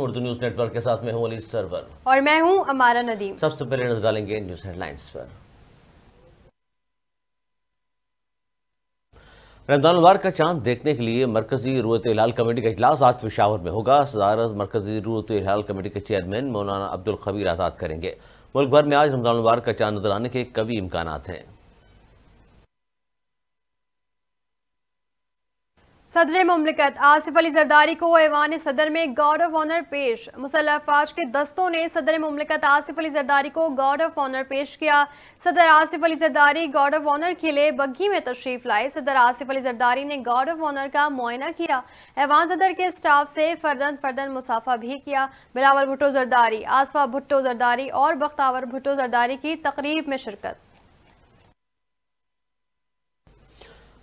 Urdu news network के साथ मैं हूं अली सरवर और मैं हूं अमारा नदीम। सबसे पहले नजर डालेंगे न्यूज हेडलाइंस पर। रमजान मुबारक का चांद देखने के लिए मरकजी रूयत हिलाल कमेटी का इजलास आज पेशावर में होगा। सदारत मरकजी रूयत हिलाल कमेटी के चेयरमैन मौलाना अब्दुल खबीर आजाद करेंगे। मुल्क भर में आज रमजान मुबारक का चांद नजर आने के कई इम्कानात हैं। सदर मुमलिकत आसिफ अली जरदारी को ऐवान सदर में गार्ड ऑफ ऑनर पेश। मुसल्लह अफवाज के दस्तों ने सदर मुमलिकत आसिफ अली जरदारी को गार्ड ऑफ ऑनर पेश किया। सदर Asif Ali Zardari guard of honour किले बग्घी में तशरीफ लाए। सदर आसिफ अली जरदारी ने गार्ड ऑफ ऑनर का मुआयना किया। ऐवान सदर के स्टाफ से फर्दन मुसाफा भी किया। बिलावल भुट्टो जरदारी, आसफा भुट्टो जरदारी और बख्तावर भुट्टो जरदारी की तकरीब में शिरकत।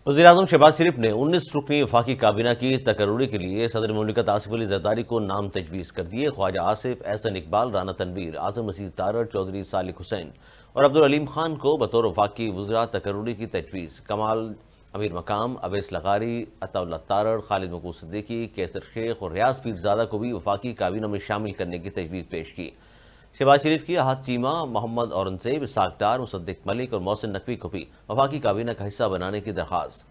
वज़ीर-ए-आज़म शहबाज शरीफ ने 19 रुकनी वफाकी काबीना की तकर्रुरी के लिए सदर मुमलिकत आसिफ अली जरदारी को नाम तजवीज़ कर दिए। ख्वाजा आसिफ, एहसन इकबाल, राना तनवीर, आज़म मसीद तारड़, चौधरी सालिक हुसैन और अब्दुल अलीम खान को बतौर वफाकी वज़रा तकर्रुरी की तजवीज़। कमाल अमीर मकाम, अवैस लगारी, अताउल्लाह तारड़, खालिद मकूद सिद्दीकी, कैसर शेख और रियाज पीरजादा को भी वफाकी काबीना में शामिल करने की तजवीज़ पेश की। शहबाज शरीफ की अहद चीमा, मोहम्मद औरंगजेब, इसाक डार, मुसद्दिक मलिक और मोहसिन नकवी को भी वफाकी काबीना का हिस्सा बनाने की दरख्वास्त।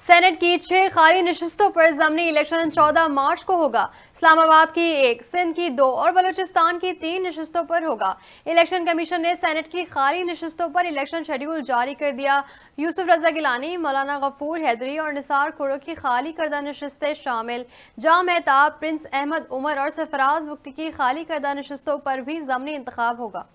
सेनेट की 6 खाली नशिस्तों पर ज़मीनी इलेक्शन 14 मार्च को होगा। इस्लामाबाद की 1, सिंध की 2 और बलूचिस्तान की 3 नशिस्तों पर होगा। इलेक्शन कमीशन ने सेनेट की खाली नशिस्तों पर इलेक्शन शेड्यूल जारी कर दिया। यूसुफ रजा गिलानी, मौलाना गफूर हैदरी और निसार खुरो की खाली करदा नशिस्तें शामिल। जाम मेहताब, प्रिंस अहमद उमर और सरफराज बुख्ती की खाली करदा नशिस्तों पर भी ज़मीनी इंतखाब होगा।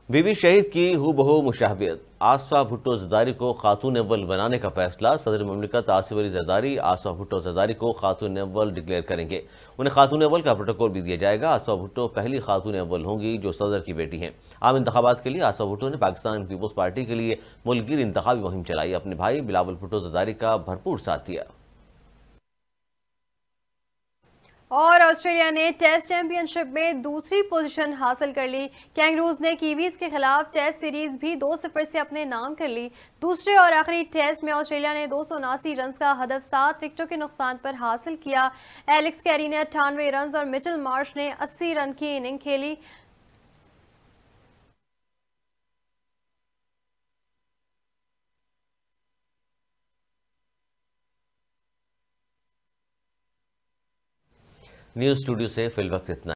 बीबी शहीद की हूबहू मुशाहबत, आसफा भुट्टो जरदारी को खातून अव्वल बनाने का फैसला। सदर मुमलिकत आसिफ अली जरदारी आसफा भुट्टो जरदारी को खातून अव्वल डिक्लेयर करेंगे। उन्हें खातून अव्वल का प्रोटोकॉल भी दिया जाएगा। आसफा भुट्टो पहली खातून अव्वल होंगी जो सदर की बेटी हैं। आम इंतखाबात के लिए आसफा भुट्टो ने पाकिस्तान पीपुल्स पार्टी के लिए मुल्कगीर इंतखाबी मुहिम चलाई। अपने भाई बिलावल भुट्टो जरदारी का भरपूर साथ दिया। और ऑस्ट्रेलिया ने टेस्ट चैंपियनशिप में दूसरी पोजीशन हासिल कर ली। कैंगरूज ने कीवीज के खिलाफ टेस्ट सीरीज भी 2-0 से अपने नाम कर ली। दूसरे और आखिरी टेस्ट में ऑस्ट्रेलिया ने 279 रन का हदफ 7 विकेटों के नुकसान पर हासिल किया। एलेक्स कैरी ने 98 रन और मिचेल मार्श ने 80 रन की इनिंग खेली। न्यूज स्टूडियो से फिल वक्त इतना।